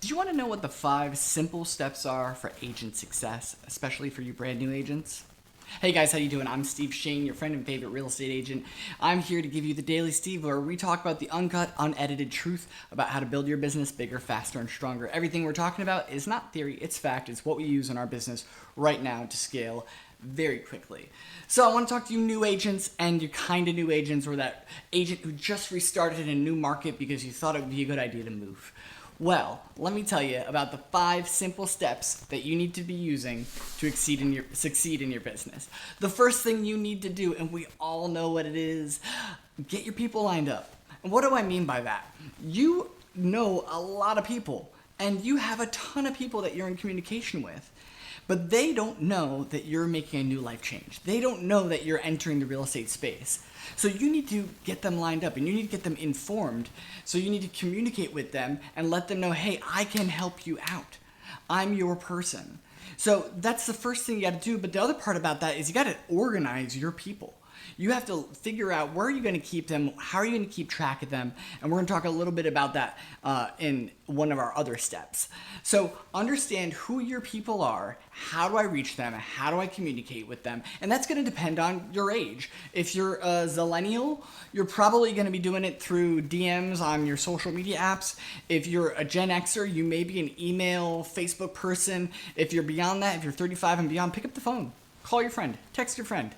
Do you want to know what the 5 simple steps are for agent success, especially for you brand new agents? Hey guys, how you doing? I'm Steve Shane, your friend and favorite real estate agent. I'm here to give you the Daily Steve, where we talk about the uncut, unedited truth about how to build your business bigger, faster, and stronger. Everything we're talking about is not theory, it's fact. It's what we use in our business right now to scale very quickly. So I want to talk to you new agents and you kind of new agents, or that agent who just restarted in a new market because you thought it would be a good idea to move. Well, let me tell you about the 5 simple steps that you need to be using to succeed in your business. The first thing you need to do, and we all know what it is, get your people lined up. And what do I mean by that? You know a lot of people, and you have a ton of people that you're in communication with. But they don't know that you're making a new life change. They don't know that you're entering the real estate space. So you need to get them lined up and you need to get them informed. So you need to communicate with them and let them know, hey, I can help you out. I'm your person. So that's the first thing you got to do. But the other part about that is you got to organize your people. You have to figure out where are you going to keep them, how are you going to keep track of them, and we're going to talk a little bit about that in one of our other steps. So understand who your people are, how do I reach them, how do I communicate with them, and that's going to depend on your age. If you're a zillennial, you're probably going to be doing it through DMs on your social media apps. If you're a Gen Xer, you may be an email, Facebook person. If you're beyond that, if you're 35 and beyond, pick up the phone, call your friend, text your friend.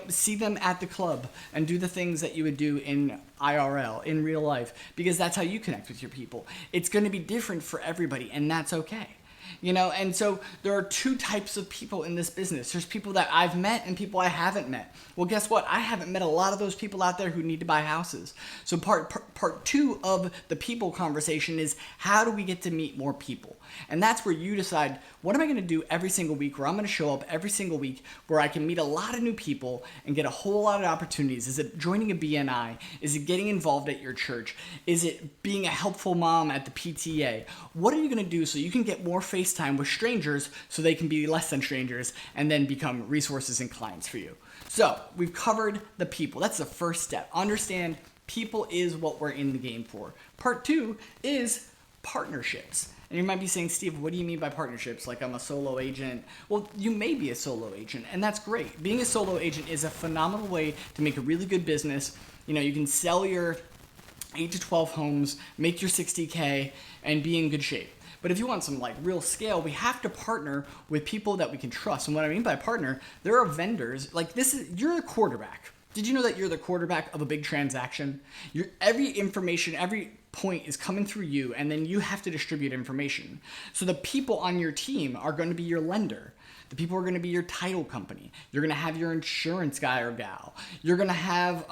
See them at the club and do the things that you would do in IRL, in real life, because that's how you connect with your people. It's going to be different for everybody, and that's okay. And so there are 2 types of people in this business. There's people that I've met and people I haven't met. Well, guess what? I haven't met a lot of those people out there who need to buy houses. So part 2 of the people conversation is, how do we get to meet more people? And that's where you decide, what am I going to do every single week, where I'm going to show up every single week, where I can meet a lot of new people and get a whole lot of opportunities. Is it joining a BNI? Is it getting involved at your church? Is it being a helpful mom at the PTA? What are you going to do so you can get more FaceTime with strangers so they can be less than strangers and then become resources and clients for you? So we've covered the people. That's the first step. Understand people is what we're in the game for. Part 2 is partnerships. And you might be saying, Steve, what do you mean by partnerships? Like, I'm a solo agent. Well, you may be a solo agent, and that's great. Being a solo agent is a phenomenal way to make a really good business. You can sell your 8 to 12 homes, make your 60K, and be in good shape. But if you want some real scale, we have to partner with people that we can trust. And what I mean by partner, there are vendors. You're the quarterback. Did you know that you're the quarterback of a big transaction? Every information, every point is coming through you, and then you have to distribute information. So the people on your team are going to be your lender. The people are going to be your title company. You're going to have your insurance guy or gal. You're going to have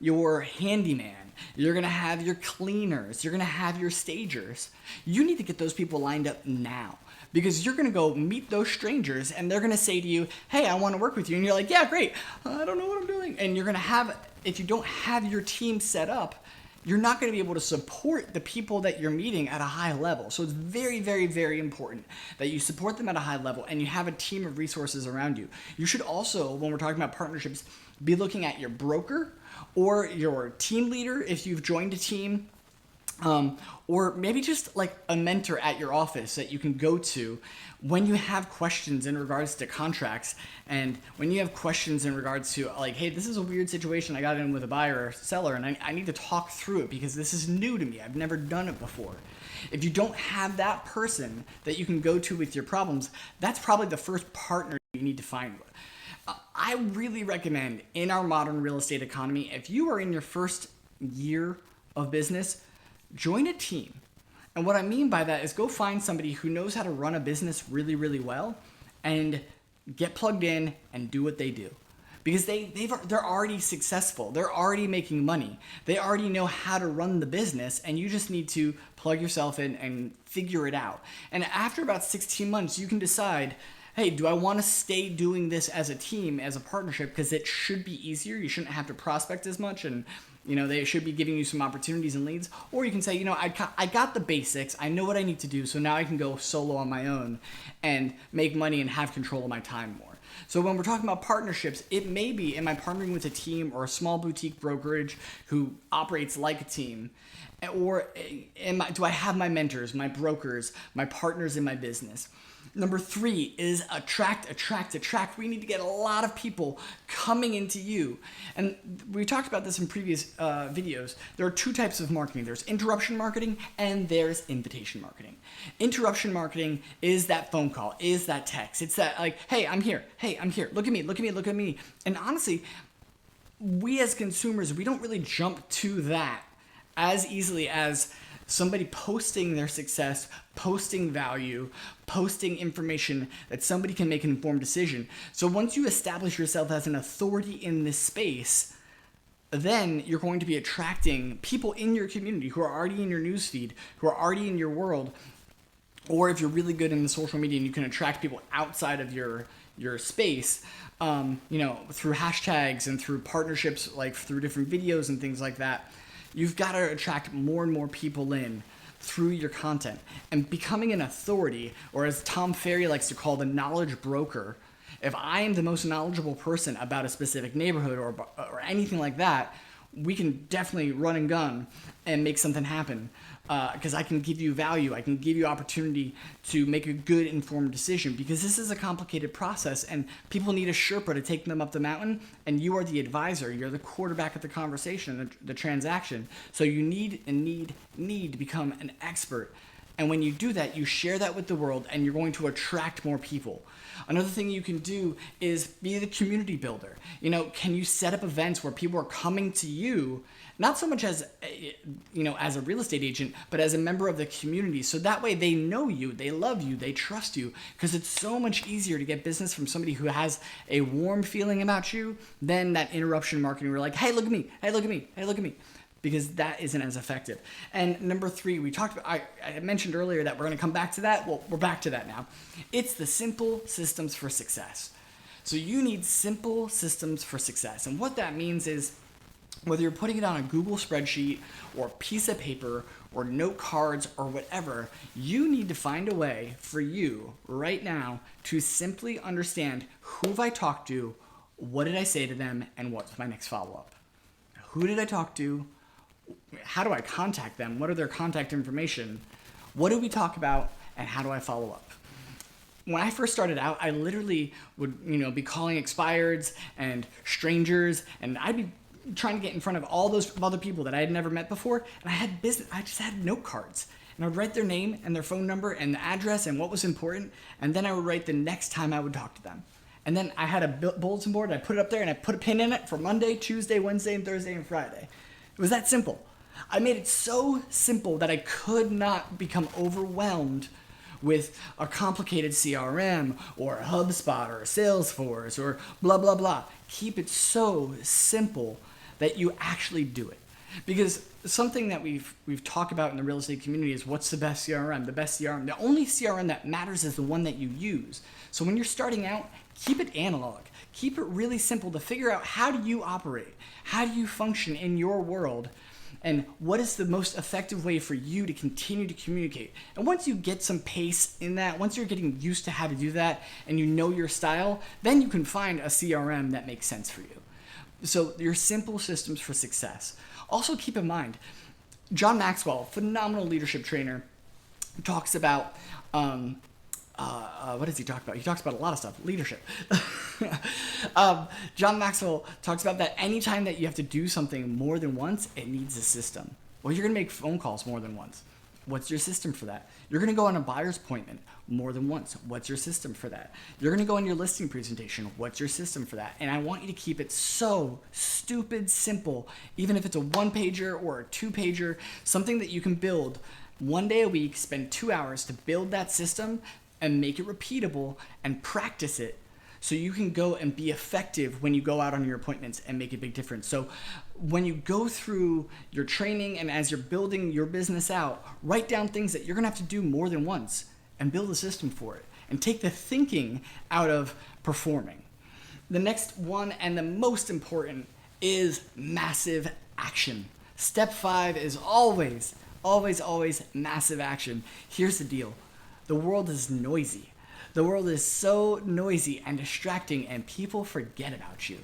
your handyman. You're going to have your cleaners. You're going to have your stagers. You need to get those people lined up now, because you're going to go meet those strangers and they're going to say to you, hey, I want to work with you. And you're like, yeah, great. I don't know what I'm doing. And you're going to have, if you don't have your team set up, you're not going to be able to support the people that you're meeting at a high level. So it's very, very, very important that you support them at a high level and you have a team of resources around you. You should also, when we're talking about partnerships, be looking at your broker or your team leader if you've joined a team. Or maybe just like a mentor at your office that you can go to when you have questions in regards to contracts, and when you have questions in regards to hey, this is a weird situation I got in with a buyer or seller, and I need to talk through it because this is new to me. I've never done it before. If you don't have that person that you can go to with your problems, that's probably the first partner you need to find. I really recommend, in our modern real estate economy, if you are in your first year of business, join a team. And what I mean by that is go find somebody who knows how to run a business really, really well and get plugged in and do what they do. Because they're already successful. They're already making money. They already know how to run the business, and you just need to plug yourself in and figure it out. And after about 16 months, you can decide, hey, do I want to stay doing this as a team, as a partnership? Because it should be easier. You shouldn't have to prospect as much, and they should be giving you some opportunities and leads. Or you can say, I got the basics. I know what I need to do. So now I can go solo on my own and make money and have control of my time more. So when we're talking about partnerships, it may be, am I partnering with a team or a small boutique brokerage who operates like a team? Or do I have my mentors, my brokers, my partners in my business? Number 3 is attract. We need to get a lot of people coming into you. And we talked about this in previous videos. There are 2 types of marketing. There's interruption marketing and there's invitation marketing. Interruption marketing is that phone call, is that text. It's that like, hey, I'm here. Hey, I'm here. Look at me, look at me, look at me. And honestly, we as consumers, we don't really jump to that as easily as somebody posting their success, posting value, posting information that somebody can make an informed decision. So once you establish yourself as an authority in this space, then you're going to be attracting people in your community who are already in your newsfeed, who are already in your world. Or if you're really good in the social media and you can attract people outside of your space, through hashtags and through partnerships, like through different videos and things like that, you've got to attract more and more people in through your content. And becoming an authority, or as Tom Ferry likes to call the knowledge broker, if I am the most knowledgeable person about a specific neighborhood or anything like that, we can definitely run and gun and make something happen. Because I can give you value, I can give you opportunity to make a good informed decision, because this is a complicated process and people need a Sherpa to take them up the mountain, and you are the advisor, you're the quarterback of the conversation, the transaction. So you need to become an expert. And when you do that, you share that with the world and you're going to attract more people. Another thing you can do is be the community builder. Can you set up events where people are coming to you, not so much as as a real estate agent, but as a member of the community. So that way they know you, they love you, they trust you, because it's so much easier to get business from somebody who has a warm feeling about you than that interruption marketing where like, hey, look at me, hey, look at me, hey, look at me. Because that isn't as effective. And number 3, we talked about, I mentioned earlier that we're gonna come back to that. Well, we're back to that now. It's the simple systems for success. So you need simple systems for success. And what that means is, whether you're putting it on a Google spreadsheet or piece of paper or note cards or whatever, you need to find a way for you right now to simply understand who have I talked to, what did I say to them, and what's my next follow-up. Who did I talk to? How do I contact them? What are their contact information? What do we talk about? And how do I follow up? When I first started out, I literally would, be calling expireds and strangers, and I'd be trying to get in front of all those other people that I had never met before. And I just had note cards. And I would write their name and their phone number and the address and what was important. And then I would write the next time I would talk to them. And then I had a bulletin board, and I put it up there, and I put a pin in it for Monday, Tuesday, Wednesday, and Thursday, and Friday. It was that simple. I made it so simple that I could not become overwhelmed with a complicated CRM or a HubSpot or a Salesforce or blah, blah, blah. Keep it so simple that you actually do it. Because something that we've talked about in the real estate community is, what's the best CRM? The best CRM. The only CRM that matters is the one that you use. So when you're starting out, keep it analog. Keep it really simple to figure out, how do you operate? How do you function in your world? And what is the most effective way for you to continue to communicate? And once you get some pace in that, once you're getting used to how to do that and you know your style, then you can find a CRM that makes sense for you. So your simple systems for success. Also keep in mind, John Maxwell, phenomenal leadership trainer, talks about, what does he talk about? He talks about a lot of stuff, leadership. John Maxwell talks about that anytime that you have to do something more than once, it needs a system. Well, you're gonna make phone calls more than once. What's your system for that? You're gonna go on a buyer's appointment more than once. What's your system for that? You're gonna go on your listing presentation. What's your system for that? And I want you to keep it so stupid simple, even if it's a 1-pager or a 2-pager, something that you can build one day a week, spend 2 hours to build that system and make it repeatable and practice it, so you can go and be effective when you go out on your appointments and make a big difference. So when you go through your training and as you're building your business out, write down things that you're gonna have to do more than once and build a system for it, and take the thinking out of performing. The next one, and the most important, is massive action. Step 5 is always massive action. Here's the deal. The world is noisy. The world is so noisy and distracting, and people forget about you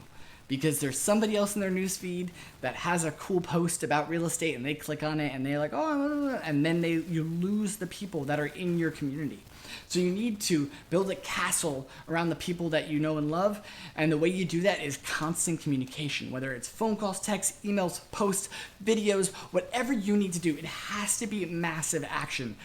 because there's somebody else in their newsfeed that has a cool post about real estate, and they click on it and they're like, oh, and then you lose the people that are in your community. So you need to build a castle around the people that you know and love, and the way you do that is constant communication, whether it's phone calls, texts, emails, posts, videos, whatever you need to do. It has to be massive action.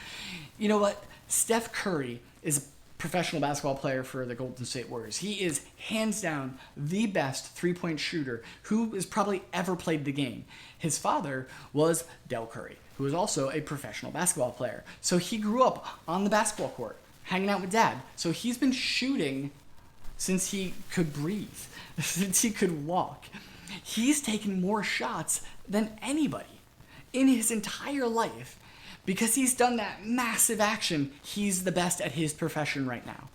You know what? Steph Curry is a professional basketball player for the Golden State Warriors. He is hands down the best three-point shooter who has probably ever played the game. His father was Del Curry, who was also a professional basketball player. So he grew up on the basketball court, hanging out with dad. So he's been shooting since he could breathe, since he could walk. He's taken more shots than anybody in his entire life. Because he's done that massive action, he's the best at his profession right now.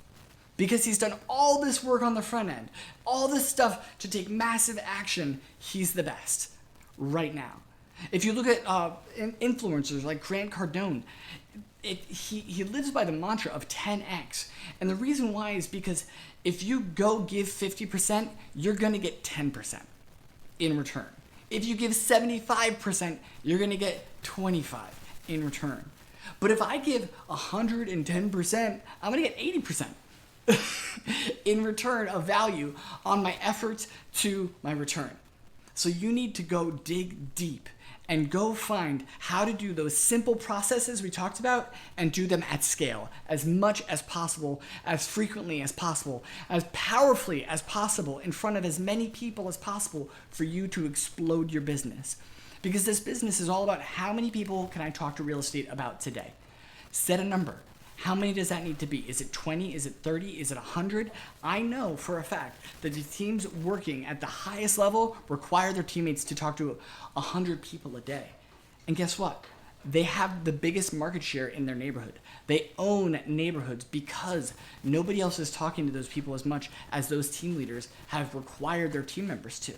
Because he's done all this work on the front end, all this stuff to take massive action, he's the best right now. If you look at influencers like Grant Cardone, he lives by the mantra of 10x. And the reason why is because if you go give 50%, you're going to get 10% in return. If you give 75%, you're going to get 25% in return. But if I give 110%, I'm going to get 80% in return of value on my efforts to my return. So you need to go dig deep and go find how to do those simple processes we talked about and do them at scale, as much as possible, as frequently as possible, as powerfully as possible, in front of as many people as possible for you to explode your business. Because this business is all about how many people can I talk to real estate about today. Set a number. How many does that need to be? Is it 20? Is it 30? Is it 100? I know for a fact that the teams working at the highest level require their teammates to talk to 100 people a day. And guess what? They have the biggest market share in their neighborhood. They own neighborhoods because nobody else is talking to those people as much as those team leaders have required their team members to.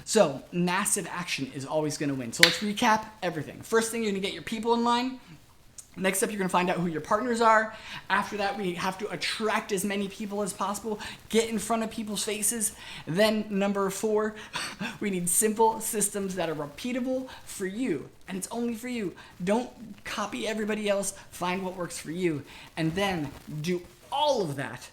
So massive action is always going to win. So let's recap everything. First thing, you're going to get your people in line. Next up, you're going to find out who your partners are. After that, we have to attract as many people as possible, get in front of people's faces. Then number 4, we need simple systems that are repeatable for you. And it's only for you. Don't copy everybody else. Find what works for you. And then do all of that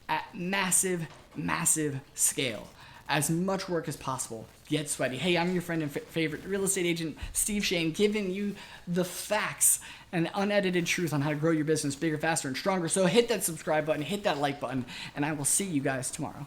at massive, massive scale. As much work as possible. Get sweaty. Hey, I'm your friend and favorite real estate agent, Steve Shane, giving you the facts and unedited truth on how to grow your business bigger, faster, and stronger. So hit that subscribe button, hit that like button, and I will see you guys tomorrow.